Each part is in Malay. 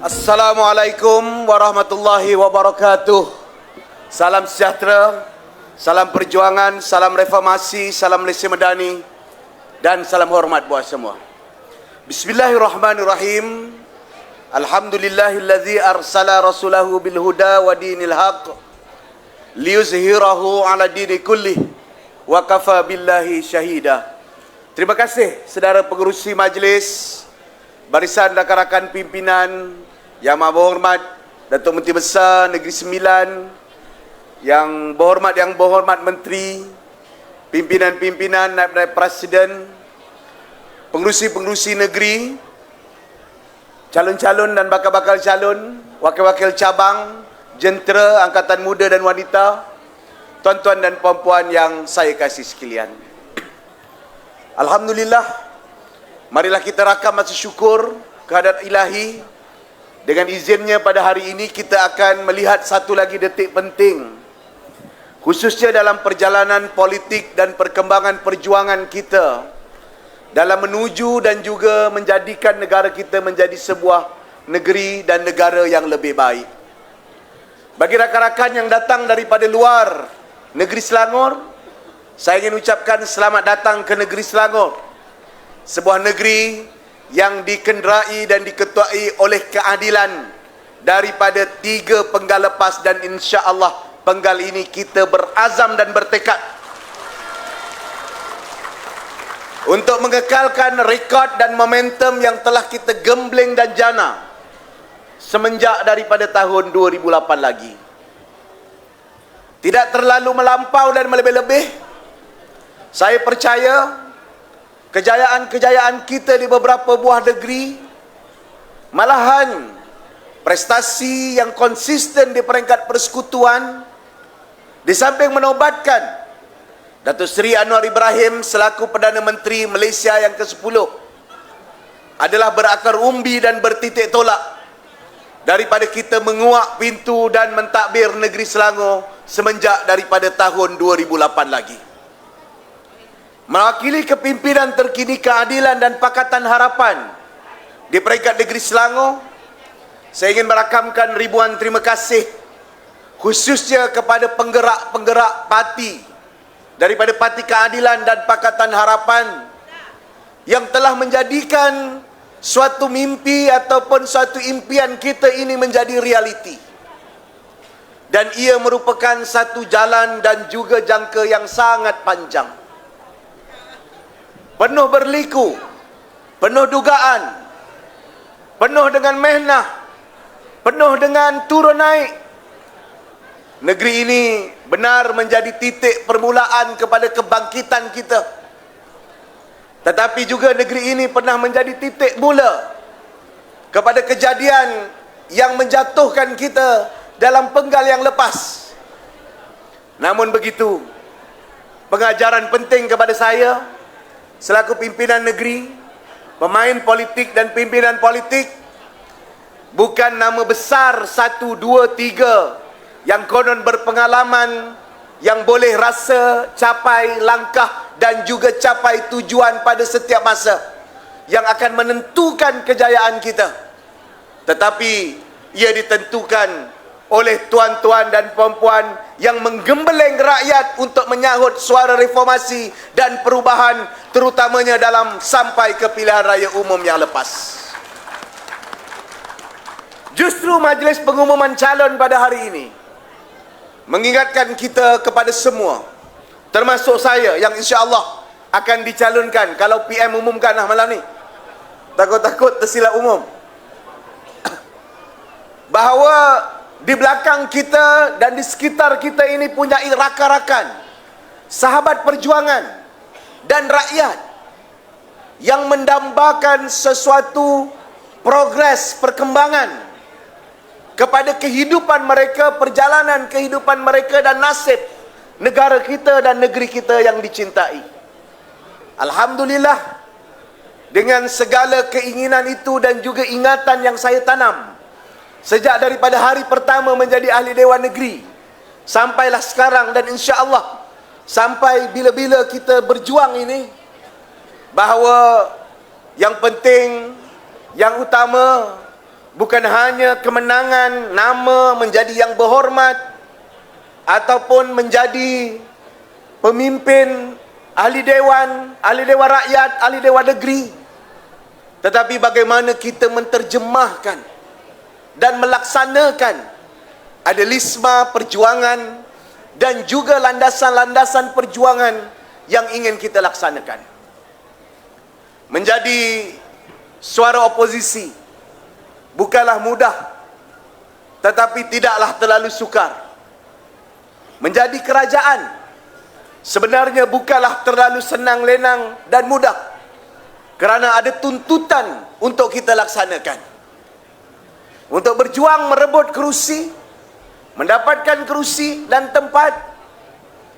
Assalamualaikum warahmatullahi wabarakatuh. Salam sejahtera, salam perjuangan, salam reformasi, salam Malaysia Madani, dan salam hormat buat semua. Bismillahirrahmanirrahim. Alhamdulillahillazi arsala rasulahu bil huda wa dinil haq liyuzhirahu ala dini kullih wa kafa billahi syahida. Terima kasih saudara pengerusi majlis, barisan rakan-rakan pimpinan, Yang Berhormat Datuk Menteri Besar Negeri Sembilan, Yang Berhormat Menteri, pimpinan-pimpinan, naib-naib Presiden, pengerusi-pengerusi negeri, calon-calon dan bakal-bakal calon, wakil-wakil cabang, jentera, angkatan muda dan wanita, tuan-tuan dan puan-puan yang saya kasih sekalian. Alhamdulillah, marilah kita rakam rasa syukur kehadrat Ilahi. Dengan izinnya pada hari ini kita akan melihat satu lagi detik penting, khususnya dalam perjalanan politik dan perkembangan perjuangan kita dalam menuju dan juga menjadikan negara kita menjadi sebuah negeri dan negara yang lebih baik. Bagi rakan-rakan yang datang daripada luar negeri Selangor, saya ingin ucapkan selamat datang ke negeri Selangor, sebuah negeri yang dikenderai dan diketuai oleh keadilan daripada 3 penggal lepas, dan insya-Allah penggal ini kita berazam dan bertekad untuk mengekalkan rekod dan momentum yang telah kita gembleng dan jana semenjak daripada tahun 2008 lagi. Tidak terlalu melampau dan melebih-lebih, saya percaya kejayaan-kejayaan kita di beberapa buah negeri, malahan prestasi yang konsisten di peringkat persekutuan, di samping menobatkan Datuk Seri Anwar Ibrahim selaku Perdana Menteri Malaysia yang ke-10, adalah berakar umbi dan bertitik tolak daripada kita menguak pintu dan mentadbir negeri Selangor semenjak daripada tahun 2008 lagi. Mewakili kepimpinan terkini Keadilan dan Pakatan Harapan di peringkat negeri Selangor, saya ingin merakamkan ribuan terima kasih khususnya kepada penggerak-penggerak parti daripada Parti Keadilan dan Pakatan Harapan yang telah menjadikan suatu mimpi ataupun suatu impian kita ini menjadi realiti. Dan ia merupakan satu jalan dan juga jangka yang sangat panjang, penuh berliku, penuh dugaan, penuh dengan mehnah, penuh dengan turun naik. Negeri ini benar menjadi titik permulaan kepada kebangkitan kita. Tetapi juga negeri ini pernah menjadi titik mula kepada kejadian yang menjatuhkan kita dalam penggal yang lepas. Namun begitu, pengajaran penting kepada saya selaku pimpinan negeri, pemain politik dan pimpinan politik, bukan nama besar 1, 2, 3 yang konon berpengalaman, yang boleh rasa capai langkah dan juga capai tujuan pada setiap masa yang akan menentukan kejayaan kita. Tetapi ia ditentukan oleh tuan-tuan dan puan-puan yang menggembeleng rakyat untuk menyahut suara reformasi dan perubahan, terutamanya dalam sampai ke pilihan raya umum yang lepas. Justru majlis pengumuman calon pada hari ini mengingatkan kita kepada semua, termasuk saya yang insya-Allah akan dicalonkan kalau PM umumkan malam ni. Takut-takut tersilap umum. Bahawa di belakang kita dan di sekitar kita ini punya rakan-rakan, sahabat perjuangan dan rakyat yang mendambakan sesuatu progres perkembangan kepada kehidupan mereka, perjalanan kehidupan mereka dan nasib negara kita dan negeri kita yang dicintai. Alhamdulillah, dengan segala keinginan itu dan juga ingatan yang saya tanam sejak daripada hari pertama menjadi ahli Dewan Negeri sampailah sekarang, dan insya-Allah sampai bila-bila kita berjuang ini, bahawa yang penting, yang utama, bukan hanya kemenangan nama menjadi yang berhormat ataupun menjadi pemimpin ahli dewan rakyat, ahli dewan negeri, tetapi bagaimana kita menterjemahkan dan melaksanakan idealisme perjuangan dan juga landasan-landasan perjuangan yang ingin kita laksanakan. Menjadi suara oposisi bukanlah mudah, tetapi tidaklah terlalu sukar. Menjadi kerajaan sebenarnya bukanlah terlalu senang lenang dan mudah, kerana ada tuntutan untuk kita laksanakan. Untuk berjuang merebut kerusi, mendapatkan kerusi dan tempat,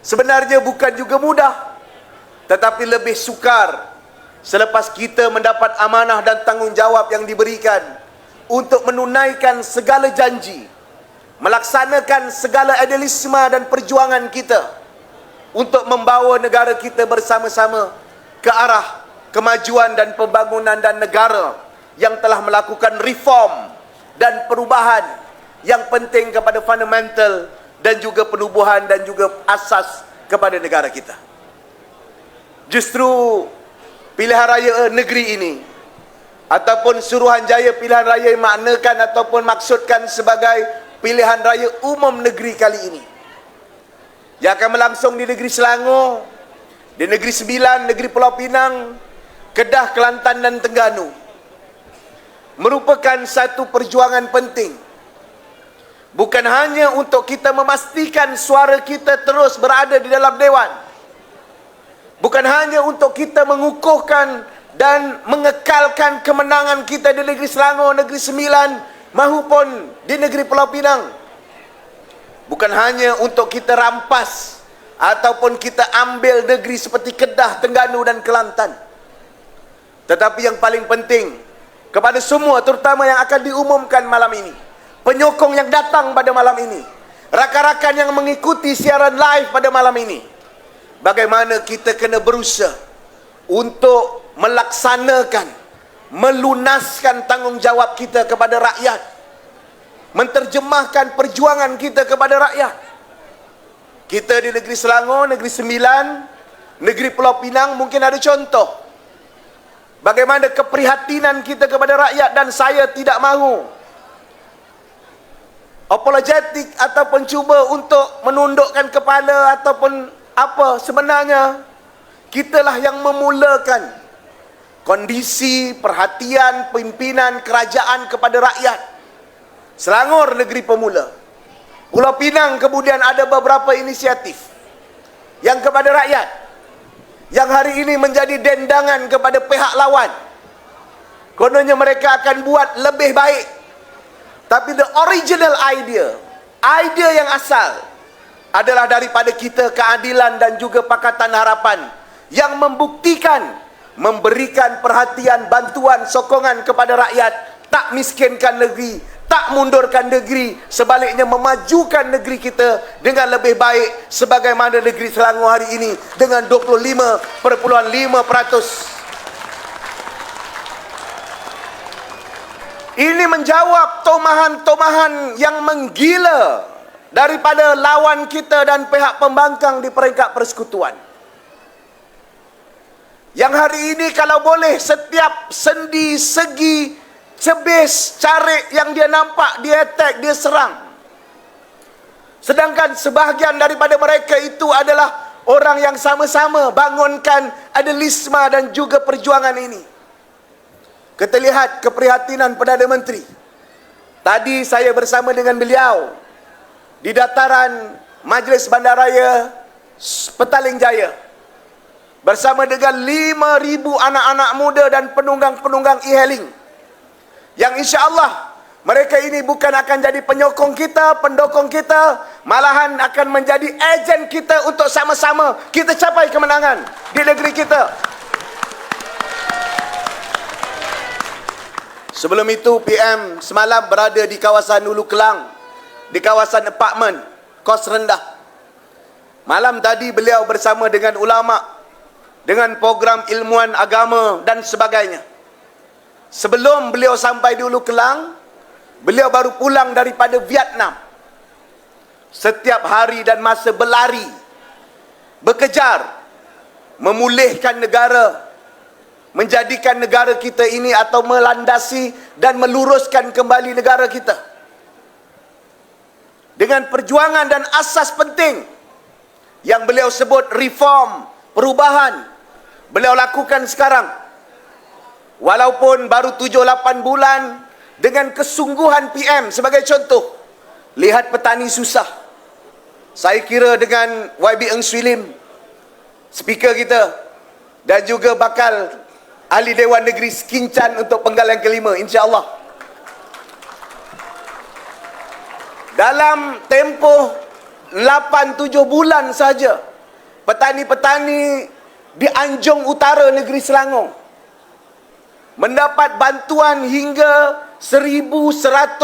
sebenarnya bukan juga mudah, tetapi lebih sukar selepas kita mendapat amanah dan tanggungjawab yang diberikan untuk menunaikan segala janji, melaksanakan segala idealisme dan perjuangan kita untuk membawa negara kita bersama-sama ke arah kemajuan dan pembangunan dan negara yang telah melakukan reform dan perubahan yang penting kepada fundamental dan juga penubuhan dan juga asas kepada negara kita. Justru pilihan raya negeri ini ataupun Suruhanjaya pilihan raya yang maknakan ataupun maksudkan sebagai pilihan raya umum negeri kali ini, yang akan berlangsung di negeri Selangor, di negeri Sembilan, negeri Pulau Pinang, Kedah, Kelantan dan Terengganu, merupakan satu perjuangan penting. Bukan hanya untuk kita memastikan suara kita terus berada di dalam dewan, bukan hanya untuk kita mengukuhkan dan mengekalkan kemenangan kita di negeri Selangor, negeri Sembilan maupun di negeri Pulau Pinang, bukan hanya untuk kita rampas ataupun kita ambil negeri seperti Kedah, Terengganu dan Kelantan, tetapi yang paling penting kepada semua, terutama yang akan diumumkan malam ini, penyokong yang datang pada malam ini, rakan-rakan yang mengikuti siaran live pada malam ini, bagaimana kita kena berusaha untuk melaksanakan, melunaskan tanggungjawab kita kepada rakyat, menterjemahkan perjuangan kita kepada rakyat. Kita di negeri Selangor, negeri Sembilan, negeri Pulau Pinang mungkin ada contoh bagaimana keprihatinan kita kepada rakyat, dan saya tidak mahu apologetik ataupun cuba untuk menundukkan kepala ataupun apa. Sebenarnya kitalah yang memulakan kondisi perhatian pimpinan kerajaan kepada rakyat. Selangor negeri pemula, Pulau Pinang kemudian ada beberapa inisiatif yang kepada rakyat, yang hari ini menjadi dendangan kepada pihak lawan. Kononnya mereka akan buat lebih baik, tapi the original idea yang asal adalah daripada kita keadilan dan juga Pakatan Harapan yang membuktikan memberikan perhatian, bantuan, sokongan kepada rakyat, tak miskinkan negeri, tak mundurkan negeri, sebaliknya memajukan negeri kita dengan lebih baik sebagaimana negeri Selangor hari ini dengan 25.5%. Ini menjawab tomahan-tomahan yang menggila daripada lawan kita dan pihak pembangkang di peringkat persekutuan. Yang hari ini kalau boleh setiap sendi, segi, cebis, carik yang dia nampak, dia attack, dia serang. Sedangkan sebahagian daripada mereka itu adalah orang yang sama-sama bangunkan idealisme dan juga perjuangan ini. Kita lihat keprihatinan Perdana Menteri. Tadi saya bersama dengan beliau di dataran Majlis Bandaraya Petaling Jaya, bersama dengan 5,000 anak-anak muda dan penunggang-penunggang e-hailing, yang insya-Allah mereka ini bukan akan jadi penyokong kita, pendukung kita, malahan akan menjadi ejen kita untuk sama-sama kita capai kemenangan di negeri kita. Sebelum itu, PM semalam berada di kawasan Hulu Kelang, di kawasan apartmen, kos rendah. Malam tadi beliau bersama dengan ulama, dengan program ilmuwan agama dan sebagainya. Sebelum beliau sampai di Hulu Kelang, Beliau baru pulang daripada Vietnam. Setiap hari dan masa berlari, berkejar, memulihkan negara, menjadikan negara kita ini atau melandasi dan meluruskan kembali negara kita. Dengan perjuangan dan asas penting yang beliau sebut reform, perubahan, beliau lakukan sekarang. Walaupun baru 7-8 bulan, dengan kesungguhan PM sebagai contoh. Lihat petani susah. Saya kira dengan YB Eng Swee Lim, speaker kita, dan juga bakal ahli Dewan Negeri Sekincan untuk penggal yang kelima, insya-Allah. Dalam tempoh 8-7 bulan saja, petani-petani di Anjung Utara negeri Selangor mendapat bantuan hingga RM1,100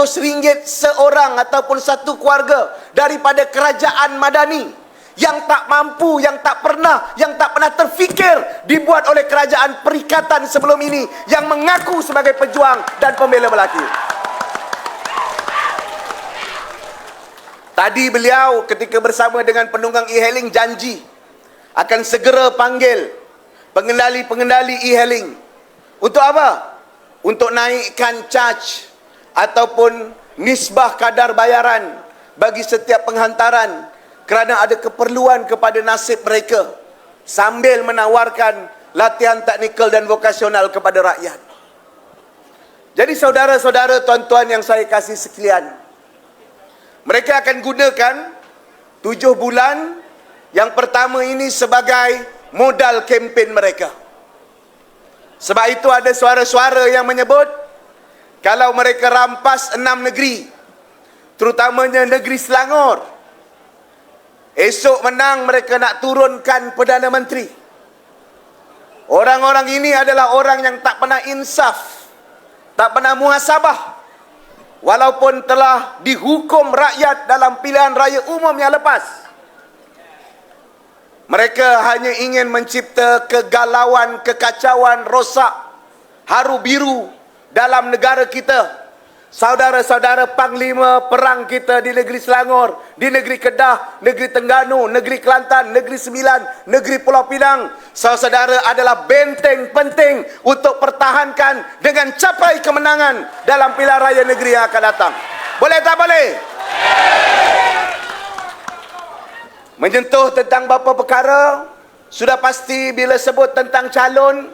seorang ataupun satu keluarga daripada kerajaan Madani yang tak mampu, yang tak pernah terfikir dibuat oleh kerajaan perikatan sebelum ini yang mengaku sebagai pejuang dan pembela lelaki. Tadi beliau ketika bersama dengan penunggang e-hailing janji akan segera panggil pengendali-pengendali e-hailing. Untuk apa? Untuk naikkan charge ataupun nisbah kadar bayaran bagi setiap penghantaran kerana ada keperluan kepada nasib mereka sambil menawarkan latihan teknikal dan vokasional kepada rakyat. Jadi saudara-saudara, tuan-tuan yang saya kasih sekalian, mereka akan gunakan 7 bulan yang pertama ini sebagai modal kempen mereka. Sebab itu ada suara-suara yang menyebut kalau mereka rampas 6 negeri, terutamanya negeri Selangor, esok menang mereka nak turunkan Perdana Menteri. Orang-orang ini adalah orang yang tak pernah insaf, tak pernah muhasabah. Walaupun telah dihukum rakyat dalam pilihan raya umum yang lepas, mereka hanya ingin mencipta kegalauan, kekacauan, rosak, haru biru dalam negara kita. Saudara-saudara panglima perang kita di negeri Selangor, di negeri Kedah, negeri Terengganu, negeri Kelantan, negeri Sembilan, negeri Pulau Pinang, saudara-saudara adalah benteng penting untuk pertahankan dengan capai kemenangan dalam pilihan raya negeri yang akan datang. Boleh tak boleh? Menyentuh tentang beberapa perkara, sudah pasti bila sebut tentang calon,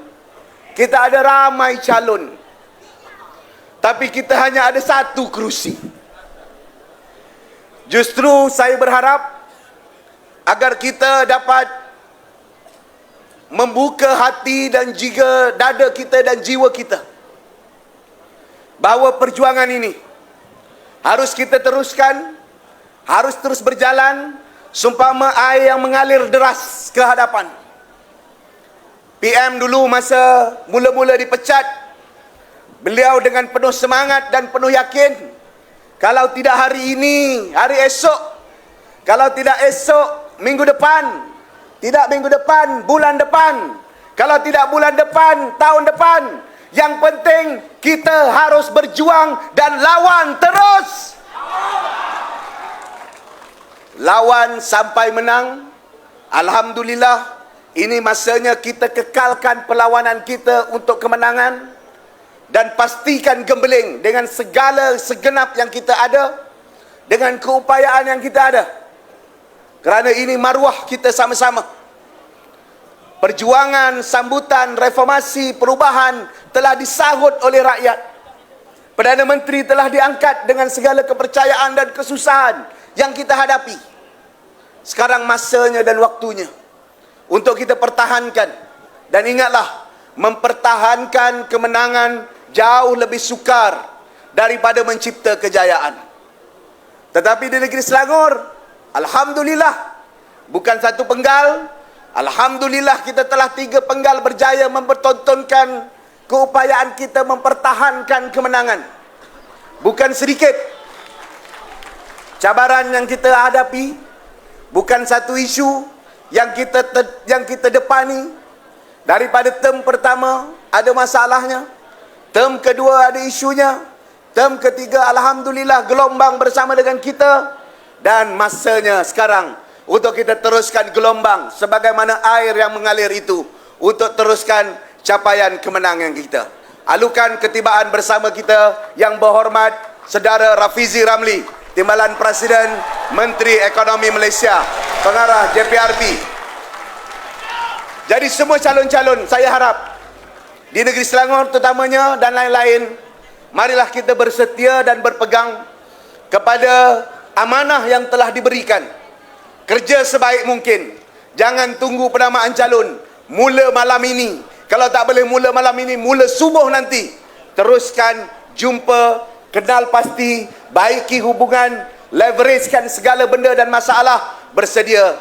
kita ada ramai calon, tapi kita hanya ada satu kerusi. Justru saya berharap agar kita dapat membuka hati dan juga dada kita dan jiwa kita, bahawa perjuangan ini harus kita teruskan, harus terus berjalan sumpama air yang mengalir deras ke hadapan. PM dulu masa mula-mula dipecat, beliau dengan penuh semangat dan penuh yakin, kalau tidak hari ini, hari esok, kalau tidak esok, minggu depan, tidak minggu depan, bulan depan, kalau tidak bulan depan, tahun depan, yang penting kita harus berjuang dan lawan terus. Lawan sampai menang. Alhamdulillah, ini masanya kita kekalkan perlawanan kita untuk kemenangan dan pastikan gembeling dengan segala segenap yang kita ada, dengan keupayaan yang kita ada. Kerana ini maruah kita sama-sama. Perjuangan sambutan reformasi perubahan telah disahut oleh rakyat. Perdana Menteri telah diangkat dengan segala kepercayaan dan kesusahan yang kita hadapi. Sekarang masanya dan waktunya untuk kita pertahankan. Dan ingatlah, mempertahankan kemenangan jauh lebih sukar daripada mencipta kejayaan. Tetapi di negeri Selangor, alhamdulillah, bukan satu penggal, alhamdulillah kita telah 3 penggal berjaya mempertontonkan keupayaan kita mempertahankan kemenangan. Bukan sedikit cabaran yang kita hadapi, bukan satu isu yang kita depani. Daripada term pertama ada masalahnya, term kedua ada isunya, Term ketiga, alhamdulillah gelombang bersama dengan kita. Dan masanya sekarang untuk kita teruskan gelombang sebagaimana air yang mengalir itu, untuk teruskan capaian kemenangan kita. Alukan ketibaan bersama kita yang berhormat Saudara Rafizi Ramli, Timbalan Presiden, Menteri Ekonomi Malaysia, Pengarah JPRP. Jadi semua calon-calon, saya harap di negeri Selangor terutamanya dan lain-lain, marilah kita bersetia dan berpegang kepada amanah yang telah diberikan. Kerja sebaik mungkin. Jangan tunggu penamaan calon. Mula malam ini. Kalau tak boleh mula malam ini, mula subuh nanti. Teruskan jumpa, kenal pasti, baiki hubungan, leveragekan segala benda dan masalah. Bersedia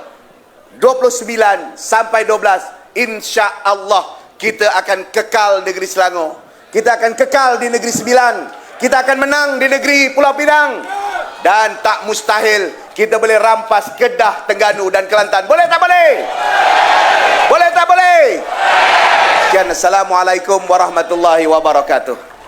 29 sampai 12. Insya-Allah kita akan kekal negeri Selangor. Kita akan kekal di negeri Sembilan. Kita akan menang di negeri Pulau Pinang. Dan tak mustahil kita boleh rampas Kedah, Terengganu dan Kelantan. Boleh tak boleh? Boleh tak boleh? Sekian, Assalamualaikum warahmatullahi wabarakatuh.